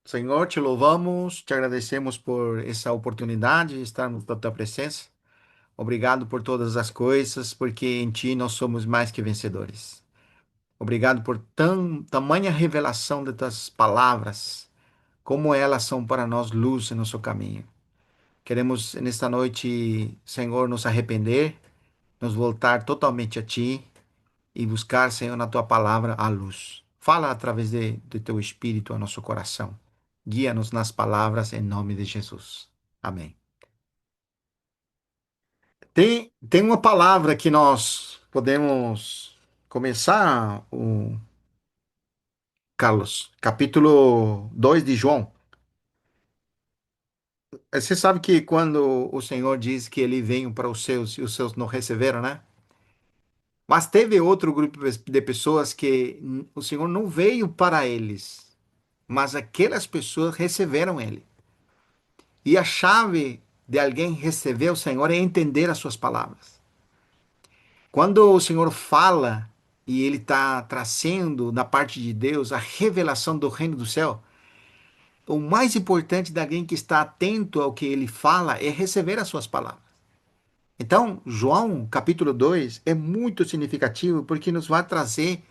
Senhor, te louvamos, te agradecemos por essa oportunidade de estarmos na tua presença. Obrigado por todas as coisas, porque em ti nós somos mais que vencedores. Obrigado por tamanha revelação de tuas palavras, como elas são para nós luz em nosso caminho. Queremos nesta noite, Senhor, nos arrepender, nos voltar totalmente a ti e buscar, Senhor, na tua palavra a luz. Fala através de teu espírito ao nosso coração. Guia-nos nas palavras em nome de Jesus. Amém. Tem uma palavra que nós podemos começar, o Carlos, capítulo 2 de João. Você sabe que quando o Senhor diz que ele veio para os seus e os seus não receberam, né? Mas teve outro grupo de pessoas que o Senhor não veio para eles, mas aquelas pessoas receberam ele. E a chave de alguém receber o Senhor é entender as suas palavras. Quando o Senhor fala e ele está trazendo da parte de Deus a revelação do reino do céu, o mais importante de alguém que está atento ao que ele fala é receber as suas palavras. Então, João, capítulo 2 é muito significativo porque nos vai trazer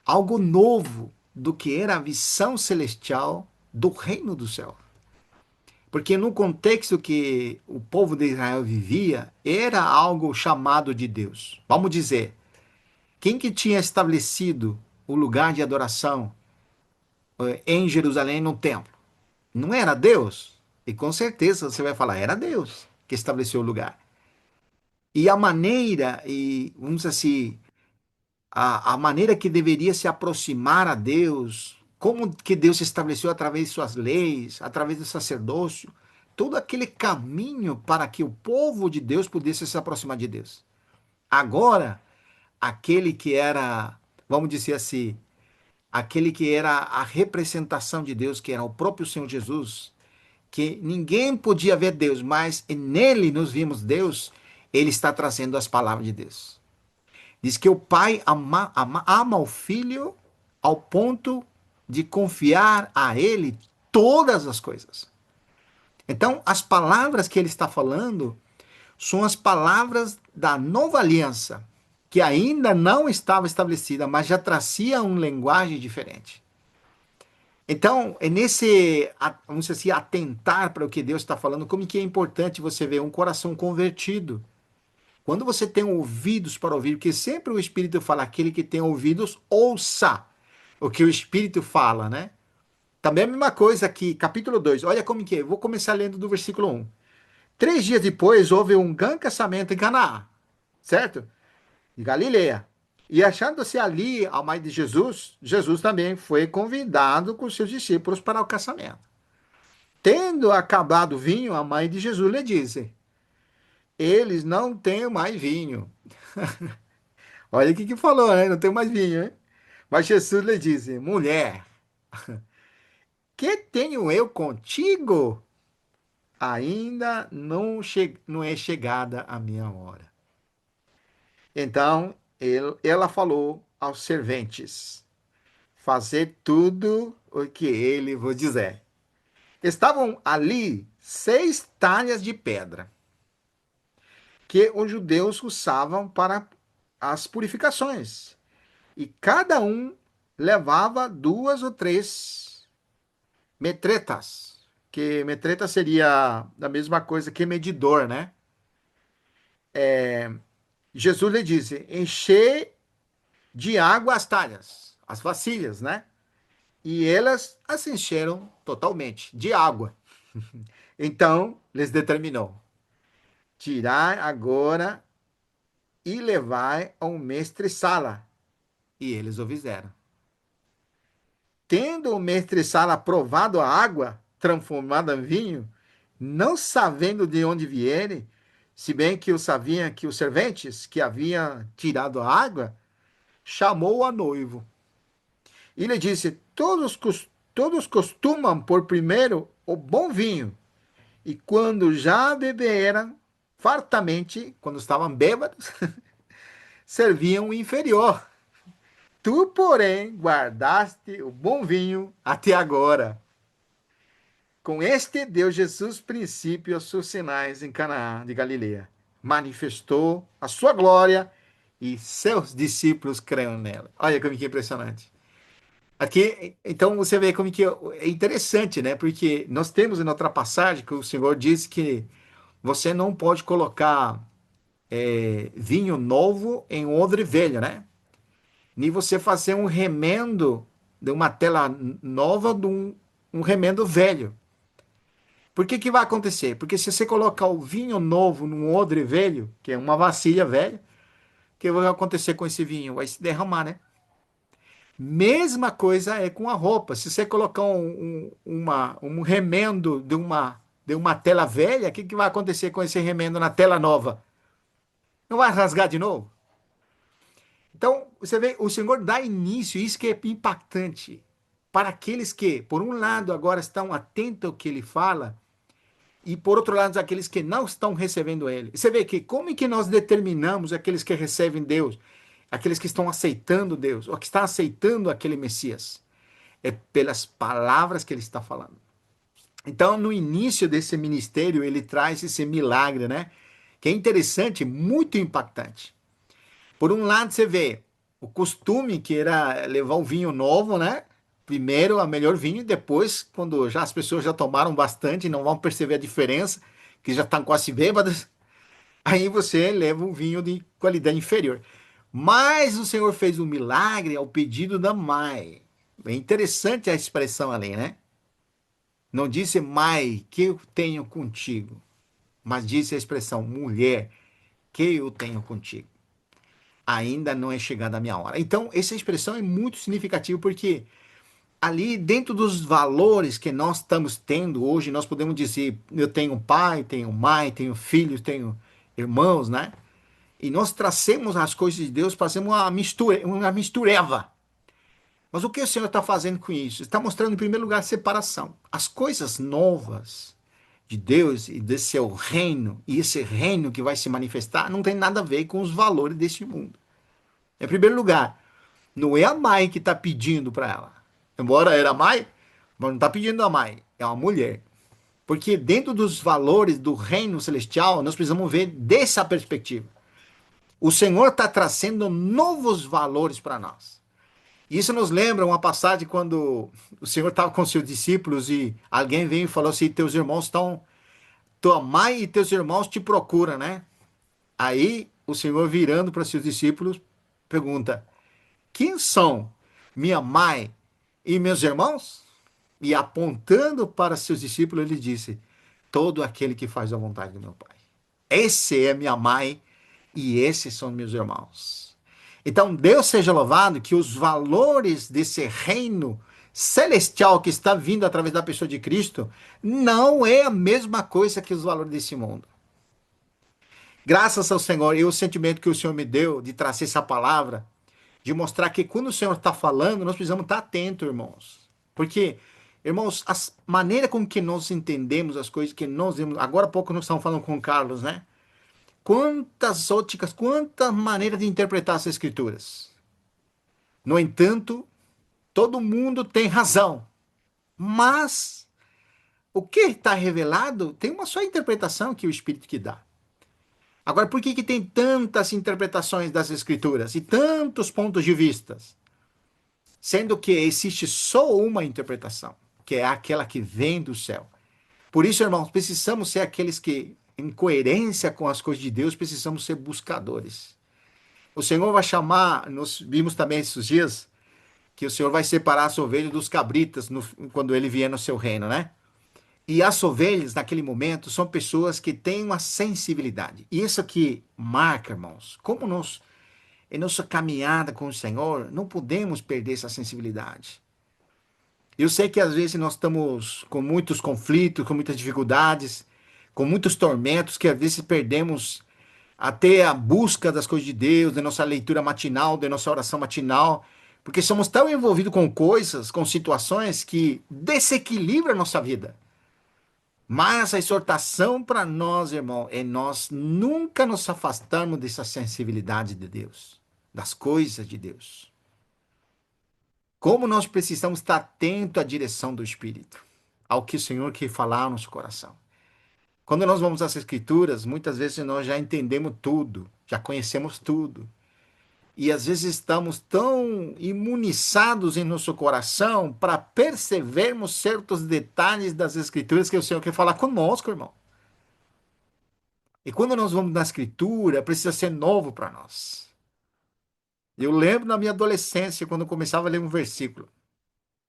algo novo do que era a visão celestial do reino do céu. Porque no contexto que o povo de Israel vivia, era algo chamado de Deus. Vamos dizer, quem que tinha estabelecido o lugar de adoração em Jerusalém no templo? Não era Deus? E com certeza você vai falar, era Deus que estabeleceu o lugar. E a maneira, e vamos dizer assim, a maneira que deveria se aproximar a Deus, como que Deus se estabeleceu através de suas leis, através do sacerdócio, todo aquele caminho para que o povo de Deus pudesse se aproximar de Deus. Agora, aquele que era, vamos dizer assim, aquele que era a representação de Deus, que era o próprio Senhor Jesus, que ninguém podia ver Deus, mas nele nos vimos Deus, ele está trazendo as palavras de Deus. Diz que o pai ama o filho ao ponto de confiar a ele todas as coisas. Então, as palavras que ele está falando são as palavras da nova aliança, que ainda não estava estabelecida, mas já trazia uma linguagem diferente. Então, é nesse, vamos dizer assim, atentar para o que Deus está falando, como que é importante você ver um coração convertido. Quando você tem ouvidos para ouvir, porque sempre o Espírito fala, aquele que tem ouvidos, ouça o que o Espírito fala, né? Também a mesma coisa aqui, capítulo 2. Olha como que é. Vou começar lendo do versículo 1. 3 dias depois, houve um grande casamento em Caná, certo? De Galileia. E achando-se ali a mãe de Jesus, Jesus também foi convidado com seus discípulos para o casamento. Tendo acabado o vinho, a mãe de Jesus lhe disse: eles não têm mais vinho. Olha o que falou, né? Não tem mais vinho, hein? Mas Jesus lhe disse: mulher, que tenho eu contigo? Ainda não é chegada a minha hora. Então ela falou aos serventes: fazer tudo o que ele vos dizer. Estavam ali 6 talhas de pedra que os judeus usavam para as purificações. E cada um levava 2 ou 3 metretas. Que metreta seria a mesma coisa que medidor, né? Jesus lhe disse: encher de água as talhas, as vasilhas, né? E elas as encheram totalmente de água. Então lhes determinou: tirai agora e levai ao mestre-sala. E eles o fizeram. Tendo o mestre-sala provado a água transformada em vinho, não sabendo de onde viere, se bem que o sabiam que os serventes que haviam tirado a água, chamou a noivo. E lhe disse: todos costumam pôr primeiro o bom vinho, e quando já beberam fartamente, quando estavam bêbados, serviam o inferior. Tu, porém, guardaste o bom vinho até agora. Com este deu Jesus princípio aos seus sinais em Canaã de Galileia. Manifestou a sua glória e seus discípulos creram nela. Olha como que é impressionante. Aqui, então você vê como que é interessante, né? Porque nós temos em outra passagem que o Senhor diz que você não pode colocar vinho novo em odre velho, né? Nem você fazer um remendo de uma tela nova de um remendo velho. Por que que vai acontecer? Porque se você colocar o vinho novo num odre velho, que é uma vasilha velha, o que vai acontecer com esse vinho? Vai se derramar, né? Mesma coisa é com a roupa. Se você colocar um remendo de uma tela velha, o que que vai acontecer com esse remendo na tela nova? Não vai rasgar de novo? Então, você vê, o Senhor dá início, isso que é impactante, para aqueles que, por um lado, agora estão atentos ao que ele fala, e por outro lado, aqueles que não estão recebendo ele. Você vê que como é que nós determinamos aqueles que recebem Deus, aqueles que estão aceitando Deus, ou que estão aceitando aquele Messias? É pelas palavras que ele está falando. Então, no início desse ministério, ele traz esse milagre, né? Que é interessante, muito impactante. Por um lado, você vê o costume que era levar um vinho novo, né? Primeiro, a melhor vinho, e depois, quando já as pessoas já tomaram bastante e não vão perceber a diferença, que já estão quase bêbadas, aí você leva um vinho de qualidade inferior. Mas o Senhor fez um milagre ao pedido da mãe. É interessante a expressão ali, né? Não disse mãe, que eu tenho contigo, mas disse a expressão mulher, que eu tenho contigo. Ainda não é chegada a minha hora. Então, essa expressão é muito significativa porque ali dentro dos valores que nós estamos tendo hoje, nós podemos dizer, eu tenho pai, tenho mãe, tenho filhos, tenho irmãos, né? E nós trazemos as coisas de Deus, fazemos uma mistureva. Mas o que o Senhor está fazendo com isso? Está mostrando, em primeiro lugar, separação. As coisas novas de Deus e desse seu reino, e esse reino que vai se manifestar, não tem nada a ver com os valores deste mundo. Em primeiro lugar, não é a mãe que está pedindo para ela. Embora era a mãe, mas não está pedindo a mãe, é uma mulher. Porque dentro dos valores do reino celestial, nós precisamos ver dessa perspectiva. O Senhor está trazendo novos valores para nós. Isso nos lembra uma passagem quando o Senhor estava com seus discípulos e alguém veio e falou assim: teus irmãos estão, tua mãe e teus irmãos te procuram, né? Aí o Senhor virando para seus discípulos pergunta: quem são minha mãe e meus irmãos? E apontando para seus discípulos, ele disse: todo aquele que faz a vontade do meu Pai. Esse é minha mãe e esses são meus irmãos. Então, Deus seja louvado que os valores desse reino celestial que está vindo através da pessoa de Cristo não é a mesma coisa que os valores desse mundo. Graças ao Senhor e o sentimento que o Senhor me deu de trazer essa palavra, de mostrar que quando o Senhor está falando, nós precisamos estar atentos, irmãos. Porque, irmãos, a maneira com que nós entendemos as coisas que nós vemos. Agora há pouco nós estamos falando com o Carlos, né? Quantas óticas, quantas maneiras de interpretar as Escrituras. No entanto, todo mundo tem razão. Mas o que está revelado tem uma só interpretação que o Espírito que dá. Agora, por que, que tem tantas interpretações das Escrituras e tantos pontos de vistas? Sendo que existe só uma interpretação, que é aquela que vem do céu. Por isso, irmãos, precisamos ser aqueles que, em coerência com as coisas de Deus, precisamos ser buscadores. O Senhor vai chamar, nós vimos também esses dias, que o Senhor vai separar as ovelhas dos cabritas quando ele vier no seu reino, né? E as ovelhas, naquele momento, são pessoas que têm uma sensibilidade. E isso aqui marca, irmãos, como nós em nossa caminhada com o Senhor, não podemos perder essa sensibilidade. Eu sei que às vezes nós estamos com muitos conflitos, com muitas dificuldades, com muitos tormentos, que às vezes perdemos até a busca das coisas de Deus, da nossa leitura matinal, da nossa oração matinal, porque somos tão envolvidos com coisas, com situações que desequilibram a nossa vida. Mas a exortação para nós, irmão, é nós nunca nos afastarmos dessa sensibilidade de Deus, das coisas de Deus. Como nós precisamos estar atento à direção do Espírito. ao que o Senhor quer falar ao nosso coração. Quando nós vamos às Escrituras, muitas vezes nós já entendemos tudo, já conhecemos tudo. E às vezes estamos tão imunizados em nosso coração para percebermos certos detalhes das Escrituras que o Senhor quer falar conosco, irmão. E quando nós vamos na Escritura, precisa ser novo para nós. Eu lembro na minha adolescência, quando eu começava a ler um versículo.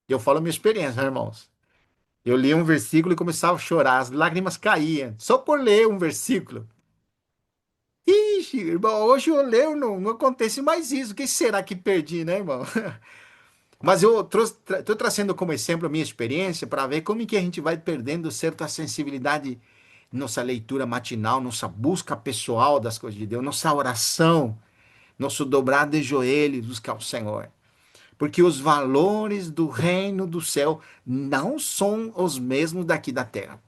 Eu falo a minha experiência, né, irmãos. Eu lia um versículo e começava a chorar, as lágrimas caíam, só por ler um versículo. Ixi, irmão, hoje eu leio, não acontece mais isso. O que será que perdi, né, irmão? Mas eu estou trazendo como exemplo a minha experiência para ver como que a gente vai perdendo certa sensibilidade em nossa leitura matinal, nossa busca pessoal das coisas de Deus, nossa oração, nosso dobrar de joelhos, buscar o Senhor. Porque os valores do reino do céu não são os mesmos daqui da terra.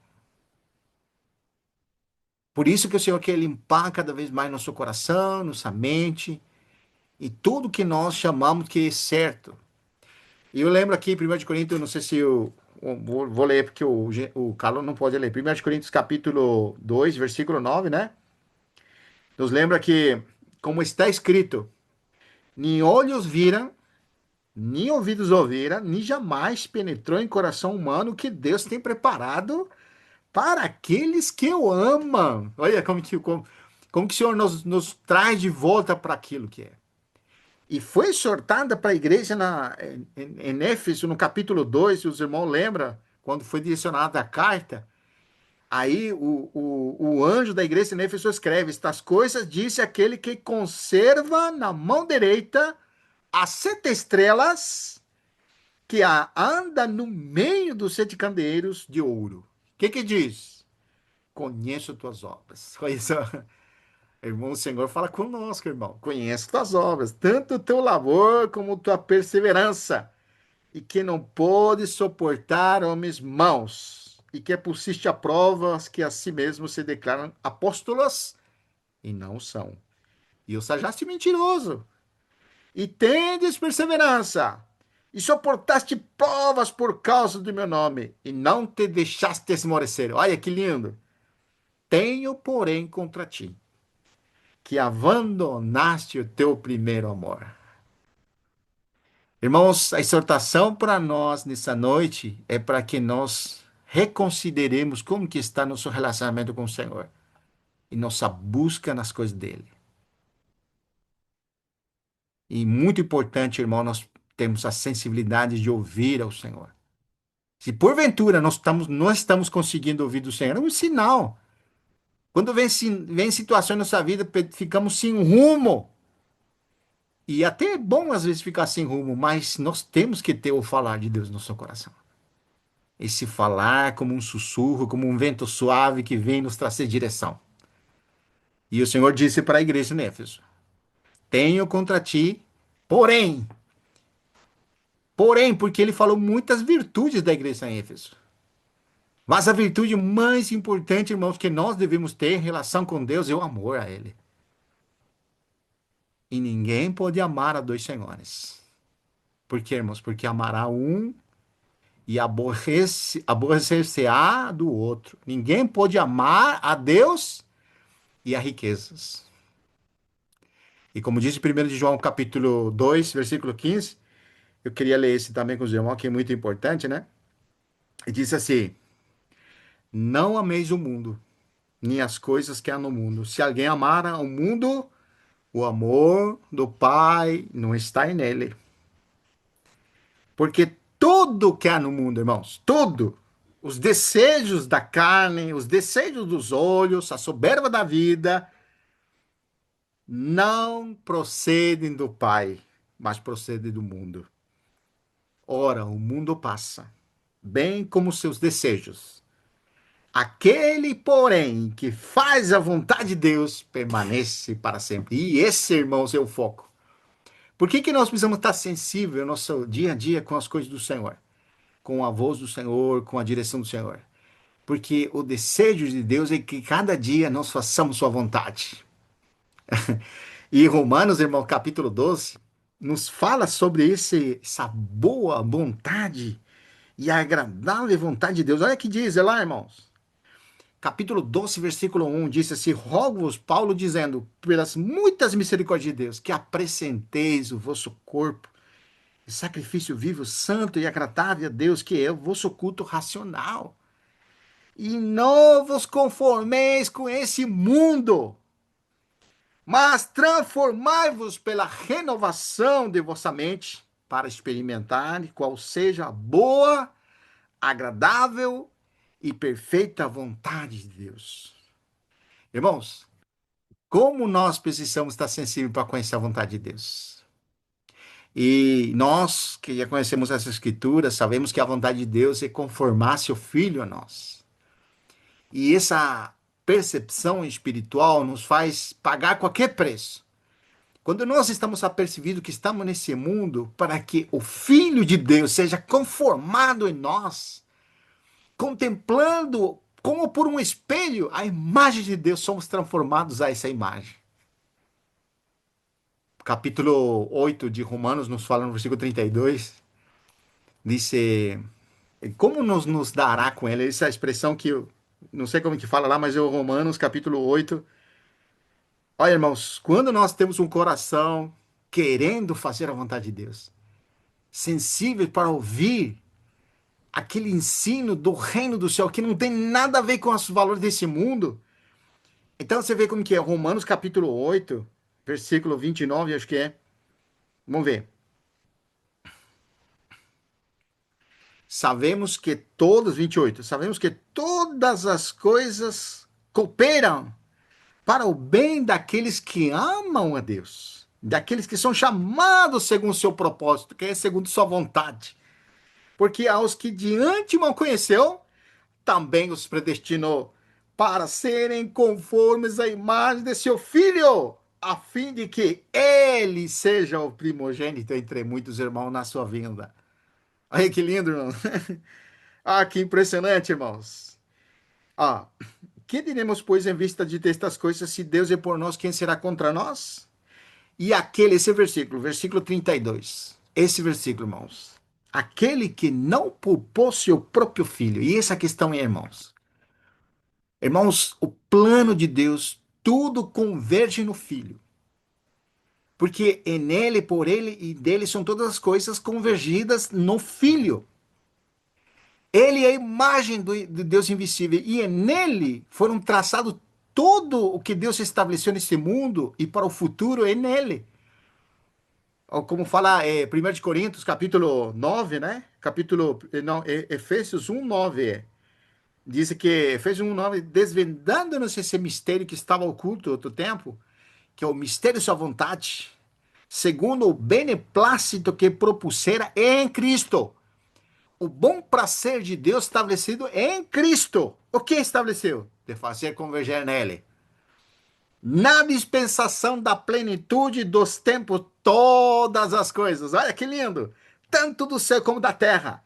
Por isso que o Senhor quer limpar cada vez mais nosso coração, nossa mente e tudo que nós chamamos que é certo. E eu lembro aqui, 1 de Coríntios, não sei se vou ler porque o Carlos não pode ler. 1 de Coríntios, capítulo 2, versículo 9, né? Nos lembra que, como está escrito, nem olhos viram, nem ouvidos ouviram, nem jamais penetrou em coração humano o que Deus tem preparado para aqueles que o amam. Olha como que o Senhor nos traz de volta para aquilo que é. E foi exortada para a igreja em Éfeso, no capítulo 2, se os irmãos lembram, quando foi direcionada a carta, aí o anjo da igreja em Éfeso escreve: Estas coisas disse aquele que conserva na mão direita as 7 estrelas, que anda no meio dos 7 candeeiros de ouro. O que diz? Conheço tuas obras. Olha isso. Irmão, o Senhor fala conosco, irmão. Conheço tuas obras, tanto o teu labor como tua perseverança, e que não pode suportar homens maus, e que pusiste a provas que a si mesmos se declaram apóstolos e não são. E o sajaste mentiroso, e tendes perseverança, e suportaste provas por causa do meu nome, e não te deixaste esmorecer. Olha que lindo. Tenho, porém, contra ti que abandonaste o teu primeiro amor. Irmãos, a exortação para nós nessa noite é para que nós reconsideremos como que está nosso relacionamento com o Senhor e nossa busca nas coisas dele. E muito importante, irmão, nós temos a sensibilidade de ouvir ao Senhor. Se porventura não estamos conseguindo ouvir do Senhor, é um sinal. Quando vem situações na nossa vida, ficamos sem rumo. E até é bom às vezes ficar sem rumo, mas nós temos que ter o falar de Deus no seu coração. Esse falar como um sussurro, como um vento suave que vem nos trazer direção. E o Senhor disse para a igreja em Éfeso: Tenho contra ti, porém, porque ele falou muitas virtudes da igreja em Éfeso. Mas a virtude mais importante, irmãos, que nós devemos ter em relação com Deus é o amor a Ele. E ninguém pode amar a dois senhores. Por quê, irmãos? Porque amará um e aborrecer-se-á do outro. Ninguém pode amar a Deus e a riquezas. E como diz 1 de João, capítulo 2, versículo 15, eu queria ler esse também com os irmãos, que é muito importante, né? E diz assim: Não ameis o mundo, nem as coisas que há no mundo. Se alguém amar o mundo, o amor do Pai não está nele. Porque tudo que há no mundo, irmãos, tudo, os desejos da carne, os desejos dos olhos, a soberba da vida, não procedem do Pai, mas procedem do mundo. Ora, o mundo passa, bem como seus desejos. Aquele, porém, que faz a vontade de Deus, permanece para sempre. E esse, irmãos, é o foco. Por que nós precisamos estar sensíveis no nosso dia a dia com as coisas do Senhor? Com a voz do Senhor, com a direção do Senhor? Porque o desejo de Deus é que cada dia nós façamos sua vontade. E Romanos, irmão, capítulo 12, nos fala sobre essa boa vontade e a agradável vontade de Deus. Olha o que diz lá, irmãos. Capítulo 12, versículo 1, diz assim: Rogo-vos, Paulo, dizendo, pelas muitas misericórdias de Deus, que apresenteis o vosso corpo em sacrifício vivo, santo e agradável a Deus, que é o vosso culto racional. E não vos conformeis com esse mundo, mas transformai-vos pela renovação de vossa mente, para experimentar qual seja a boa, agradável e perfeita vontade de Deus. Irmãos, como nós precisamos estar sensíveis para conhecer a vontade de Deus? E nós que já conhecemos essa escritura, sabemos que a vontade de Deus é conformar seu filho a nós. E essa percepção espiritual nos faz pagar qualquer preço. Quando nós estamos apercebidos que estamos nesse mundo para que o Filho de Deus seja conformado em nós, contemplando como por um espelho a imagem de Deus, somos transformados a essa imagem. Capítulo 8 de Romanos nos fala no versículo 32, diz, como nos dará com ele? Essa expressão que eu não sei como que fala lá, mas é o Romanos capítulo 8. Olha, irmãos, quando nós temos um coração querendo fazer a vontade de Deus, sensível para ouvir aquele ensino do reino do céu que não tem nada a ver com os valores desse mundo. Então você vê como que é Romanos capítulo 8, versículo 29, acho que é. Vamos ver. Sabemos que todos, 28, sabemos que todas as coisas cooperam para o bem daqueles que amam a Deus, daqueles que são chamados segundo o seu propósito, que é segundo sua vontade. Porque aos que de antemão conheceu, também os predestinou para serem conformes à imagem de seu filho, a fim de que ele seja o primogênito entre muitos irmãos na sua vinda. Olha que lindo, irmão. Ah, que impressionante, irmãos. Ah, que diremos, pois, em vista de estas coisas, se Deus é por nós, quem será contra nós? E aquele, esse versículo, versículo 32, esse versículo, irmãos. Aquele que não poupou seu próprio filho. E essa questão é, irmãos. Irmãos, o plano de Deus, tudo converge no filho. Porque é nele, por ele e dele são todas as coisas convergidas no filho. Ele é a imagem de Deus invisível e é nele foram traçados todo o que Deus estabeleceu nesse mundo e para o futuro é nele. Ou como fala 1 de Coríntios, capítulo 9, né? Capítulo, não, Efésios 1, 9. Diz que Efésios 1, 9, desvendando-nos esse mistério que estava oculto há outro tempo, que é o mistério da sua vontade, segundo o beneplácito que propusera em Cristo. O bom prazer de Deus estabelecido em Cristo. O que estabeleceu? De fazer converger nele. Na dispensação da plenitude dos tempos, todas as coisas. Olha que lindo! Tanto do céu como da terra.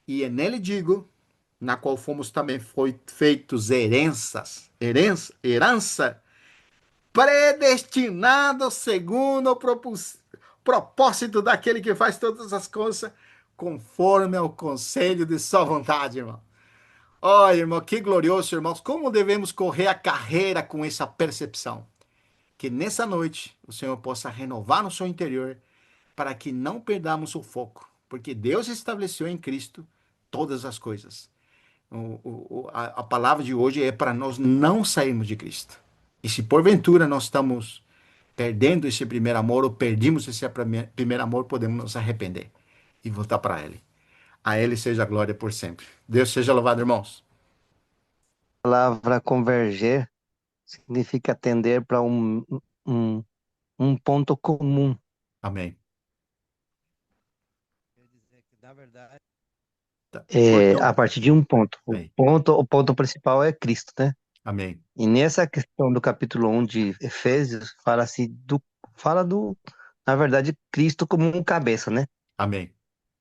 E é nele digo, na qual fomos também foi feitos herança, predestinados segundo o propósito daquele que faz todas as coisas, conforme ao conselho de sua vontade, irmão. Olha, irmão, que glorioso, irmãos. Como devemos correr a carreira com essa percepção? Que nessa noite o Senhor possa renovar no seu interior para que não perdamos o foco, porque Deus estabeleceu em Cristo todas as coisas. A palavra de hoje é para nós não sairmos de Cristo. E se porventura nós estamos perdendo esse primeiro amor ou perdimos esse primeiro amor, podemos nos arrepender e voltar para Ele. A Ele seja a glória por sempre. Deus seja louvado, irmãos. A palavra converger significa tender para um, um ponto comum. Amém. Quer dizer que, na verdade, Tá. a Cortou? partir de um ponto. Bem. O ponto principal é Cristo, né? Amém. E nessa questão do capítulo 1 de Efésios, fala do, na verdade, Cristo como um cabeça, né? Amém.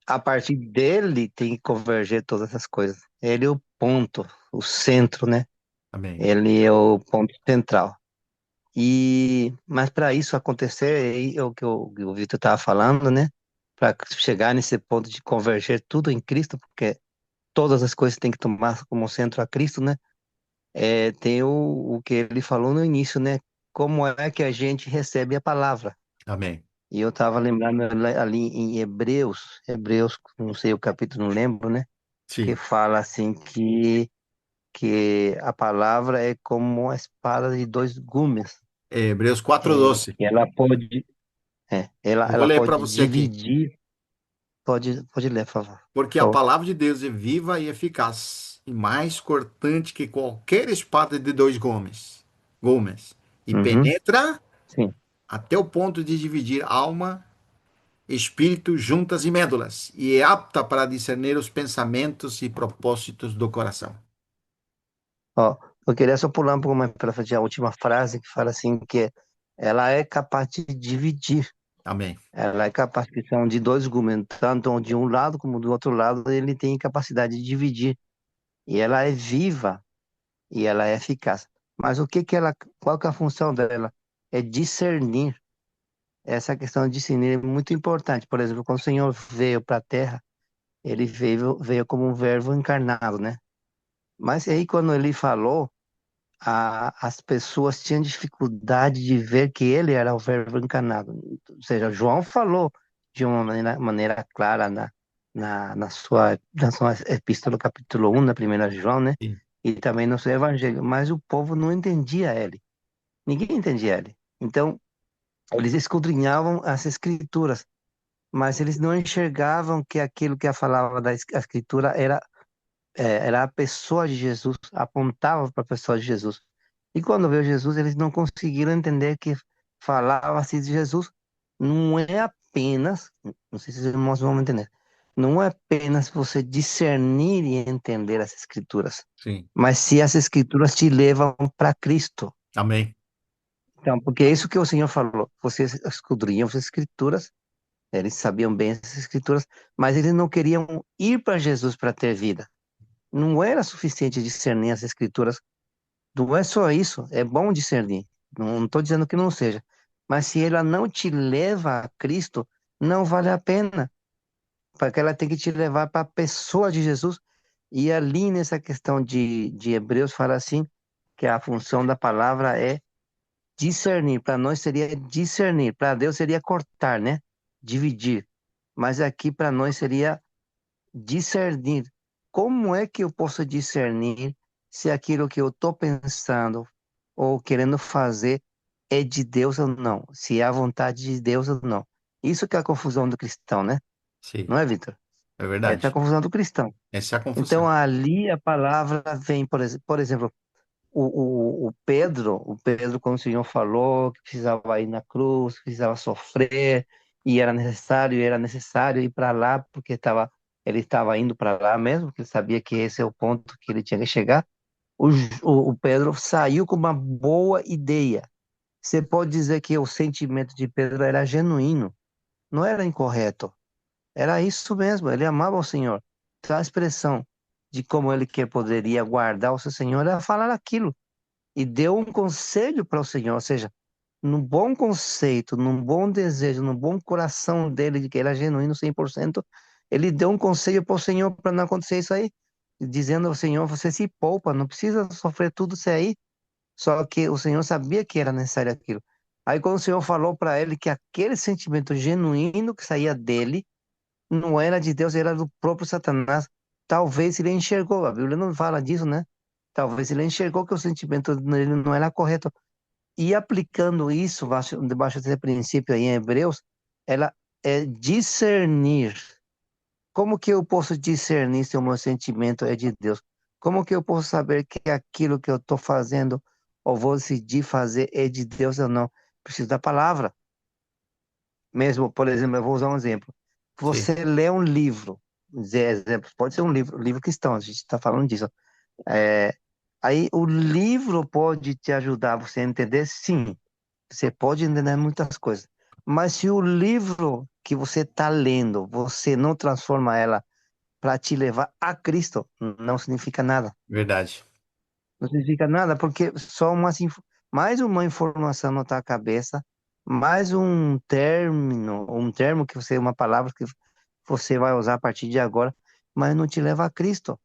A partir dele tem que converger todas essas coisas. Ele é o ponto, o centro, né? Amém. Ele é o ponto central. Mas para isso acontecer, é o que o Vitor estava falando, né? Para chegar nesse ponto de converger tudo em Cristo, porque todas as coisas têm que tomar como centro a Cristo, né? Tem o que ele falou no início, né? Como é que a gente recebe a palavra? Amém. E eu estava lembrando ali em Hebreus, não sei o capítulo, não lembro, né? Que Sim. fala assim que a palavra é como uma espada de dois gumes. Hebreus 4:12. Que ela pode, Eu vou ela ler para pode você aqui. dividir. Pode ler, por favor. Porque Por a favor. palavra de Deus é viva e eficaz, e mais cortante que qualquer espada de dois gumes, e Uhum, penetra sim. até o ponto de dividir alma, espírito, juntas e médulas, e é apta para discernir os pensamentos e propósitos do coração. Ó, eu queria só pular um pouco mais para frente a última frase que fala assim que ela é capaz de dividir. Amém. Ela é capaz que são de dois gumes, tanto de um lado como do outro lado, ele tem capacidade de dividir. E ela é viva e ela é eficaz. Mas qual que é a função dela? É discernir. Essa questão de discernir é muito importante. Por exemplo, quando o Senhor veio para a Terra, ele veio como um verbo encarnado, né? Mas aí quando ele falou, as pessoas tinham dificuldade de ver que ele era o verbo encarnado. Ou seja, João falou de uma maneira clara na sua epístola, capítulo 1, na primeira João, né? Sim, E também no seu evangelho. Mas o povo não entendia ele. Ninguém entendia ele. Então, eles escudrinhavam as escrituras, mas eles não enxergavam que aquilo que a falava da escritura era a pessoa de Jesus, apontava para a pessoa de Jesus. E quando veio Jesus, eles não conseguiram entender que falava-se de Jesus não é apenas, não sei se os irmãos vão entender, não é apenas você discernir e entender as escrituras, sim. mas se as escrituras te levam para Cristo. Amém. Então, porque é isso que o Senhor falou, vocês escudrinham as escrituras, eles sabiam bem as escrituras, mas eles não queriam ir para Jesus para ter vida. Não era suficiente discernir as escrituras. Não é só isso, é bom discernir. Não estou dizendo que não seja. Mas se ela não te leva a Cristo, não vale a pena. Porque ela tem que te levar para a pessoa de Jesus. E ali nessa questão de Hebreus fala assim, que a função da palavra é discernir. Para nós seria discernir. Para Deus seria cortar, né? Dividir. Mas aqui para nós seria discernir. Como é que eu posso discernir se aquilo que eu estou pensando ou querendo fazer é de Deus ou não? Se é a vontade de Deus ou não? Isso que é a confusão do cristão, né? Sim, Não é, Vitor? é Essa é a verdade. confusão do cristão. Essa é a Então, confusão. ali a palavra vem, por exemplo, o Pedro, quando o Senhor falou que precisava ir na cruz, precisava sofrer, e era necessário ir para lá, porque ele estava indo para lá mesmo, porque ele sabia que esse é o ponto que ele tinha que chegar. O Pedro saiu com uma boa ideia. Você pode dizer que o sentimento de Pedro era genuíno, não era incorreto. Era isso mesmo, ele amava o Senhor. Então, a expressão de como ele que poderia guardar o seu Senhor era falar aquilo e deu um conselho para o Senhor, ou seja, num bom conceito, num bom desejo, num bom coração dele, de que era genuíno 100%, ele deu um conselho para o Senhor para não acontecer isso aí, dizendo ao Senhor, você se poupa, não precisa sofrer tudo isso aí, só que o Senhor sabia que era necessário aquilo. Aí quando o Senhor falou para ele que aquele sentimento genuíno que saía dele não era de Deus, era do próprio Satanás, talvez ele enxergou, a Bíblia não fala disso, né? Talvez ele enxergou que o sentimento dele não era correto. E aplicando isso debaixo desse princípio aí em Hebreus, ela é discernir. Como que eu posso discernir se o meu sentimento é de Deus? Como que eu posso saber que aquilo que eu estou fazendo ou vou decidir fazer é de Deus ou não? Preciso da palavra. Mesmo, por exemplo, eu vou usar um exemplo. Sim, Você lê um livro, dizer exemplo, pode ser um livro cristão, a gente está falando disso. É, aí o livro pode te ajudar você a entender, sim. Você pode entender muitas coisas. Mas se o livro que você está lendo, você não transforma ela para te levar a Cristo, não significa nada. verdade. Não significa nada, porque só mais uma informação na tua cabeça, mais um termo que você, uma palavra que você vai usar a partir de agora, mas não te leva a Cristo.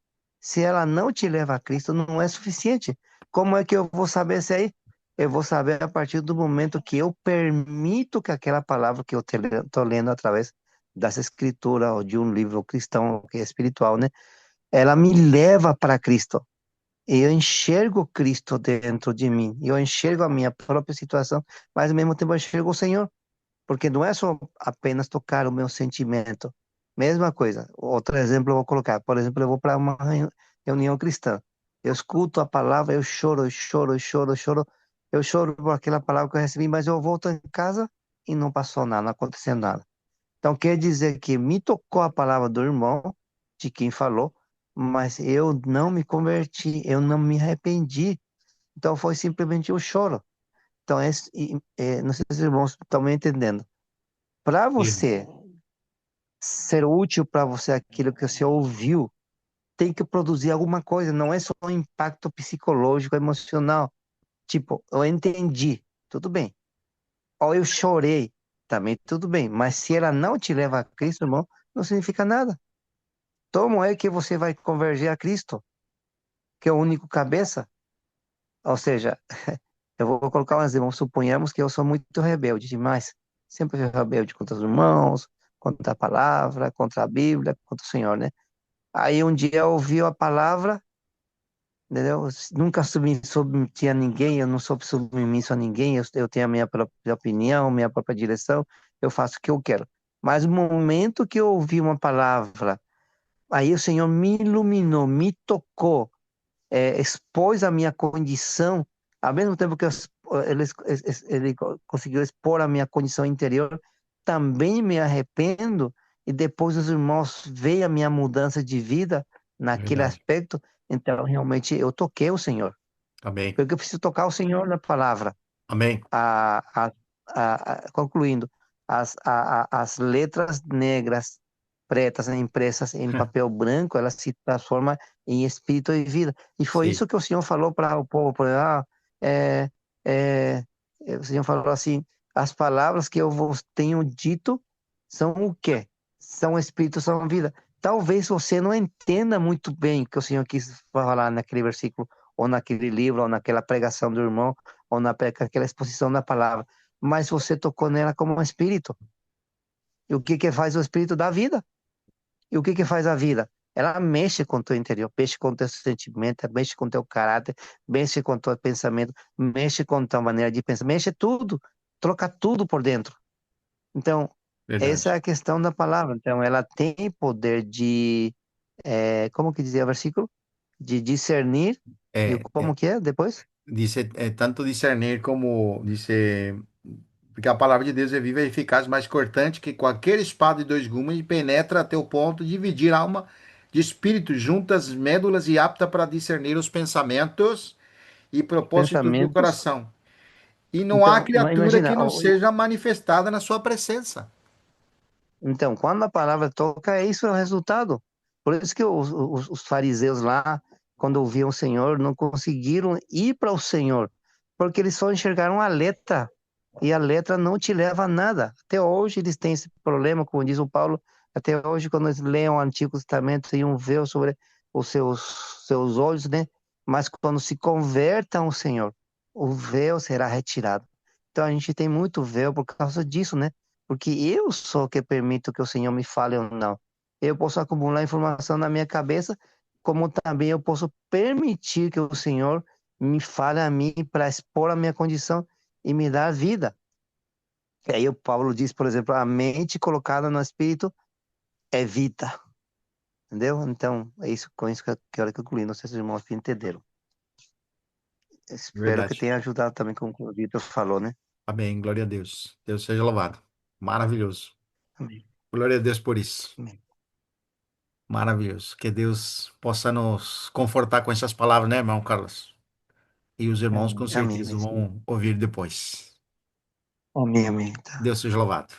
Se ela não te leva a Cristo, não é suficiente. Como é que eu vou saber se aí? Eu vou saber a partir do momento que eu permito que aquela palavra que eu estou lendo através dessa escritura ou de um livro cristão que é espiritual, né? Ela me leva para Cristo. E eu enxergo Cristo dentro de mim. Eu enxergo a minha própria situação, mas ao mesmo tempo eu enxergo o Senhor. Porque não é só apenas tocar o meu sentimento. Mesma coisa. Outro exemplo eu vou colocar. Por exemplo, eu vou para uma reunião cristã. Eu escuto a palavra, eu choro, eu choro, eu choro, eu choro. Eu choro por aquela palavra que eu recebi, mas eu volto em casa e não passou nada, não aconteceu nada. Então quer dizer que me tocou a palavra do irmão, de quem falou, mas eu não me converti, eu não me arrependi. Então foi simplesmente o choro. Então, não sei se os irmãos estão me entendendo. Para Sim. você ser útil para você aquilo que você ouviu, tem que produzir alguma coisa, não é só um impacto psicológico, emocional. Tipo, eu entendi, tudo bem. Ou eu chorei, também tudo bem. Mas se ela não te leva a Cristo, irmão, não significa nada. Como é que você vai converger a Cristo, que é o único cabeça? Ou seja, eu vou colocar um exemplo. Suponhamos que eu sou muito rebelde demais. Sempre fui rebelde contra os irmãos, contra a palavra, contra a Bíblia, contra o Senhor, né? Aí um dia eu ouvi a palavra, entendeu? Nunca submeti a ninguém, eu não sou submisso a ninguém, eu tenho a minha própria opinião, minha própria direção, eu faço o que eu quero. Mas no momento que eu ouvi uma palavra, aí o Senhor me iluminou, me tocou, expôs a minha condição, ao mesmo tempo que ele conseguiu expor a minha condição interior, também me arrependo, e depois os irmãos veem a minha mudança de vida naquele Verdade. aspecto, então realmente eu toquei o Senhor, Amém. porque eu preciso tocar o Senhor na palavra. Amém. A, concluindo, as letras negras, pretas, impressas em papel branco, elas se transformam em espírito e vida. E foi Sim. isso que o Senhor falou para o povo. É, é, o Senhor falou assim: as palavras que eu vos tenho dito são o quê? São espírito, são vida. Talvez você não entenda muito bem o que o Senhor quis falar naquele versículo, ou naquele livro, ou naquela pregação do irmão, ou naquela exposição da palavra, mas você tocou nela como um espírito. E o que que faz o espírito da vida? E o que que faz a vida? Ela mexe com o teu interior, mexe com o teu sentimento, mexe com o teu caráter, mexe com o teu pensamento, mexe com a tua maneira de pensar, mexe tudo, troca tudo por dentro. Então, essa é Verdade. a questão da palavra. Então, ela tem poder de, como que dizia o versículo? De discernir, e É, como que é depois? dice, tanto discernir como dice, porque a palavra de Deus é viva e eficaz, mais cortante que qualquer espada de dois gumes e penetra até o ponto de dividir alma de espírito, juntas médulas e apta para discernir os pensamentos e Os propósitos do pensamentos. coração. E não há Então, criatura imagina, que não seja manifestada na sua presença. então, quando a palavra toca, isso é o resultado. Por isso que os fariseus lá, quando ouviam o Senhor, não conseguiram ir para o Senhor, porque eles só enxergaram a letra, e a letra não te leva a nada. Até hoje eles têm esse problema, como diz o Paulo, até hoje, quando eles leem o Antigo Testamento, tem um véu sobre os seus olhos, né? Mas quando se convertam ao Senhor, o véu será retirado. Então a gente tem muito véu por causa disso, né? Porque eu sou que permito que o Senhor me fale ou não. Eu posso acumular informação na minha cabeça, como também eu posso permitir que o Senhor me fale a mim para expor a minha condição e me dar vida. E aí o Paulo diz, por exemplo, a mente colocada no Espírito é vida, entendeu? Então, é isso, com isso que eu quero concluir. Não sei se os irmãos entenderam. Espero que Verdade. tenha ajudado também com o que o Vitor falou, né? Amém. Glória a Deus. Deus seja louvado. Maravilhoso. Amém. Glória a Deus por isso. Amém. Maravilhoso. Que Deus possa nos confortar com essas palavras, né, irmão Carlos? E os irmãos com Amém. Amém. certeza Amém. vão ouvir depois. Amém. Amém. Tá. Deus seja louvado.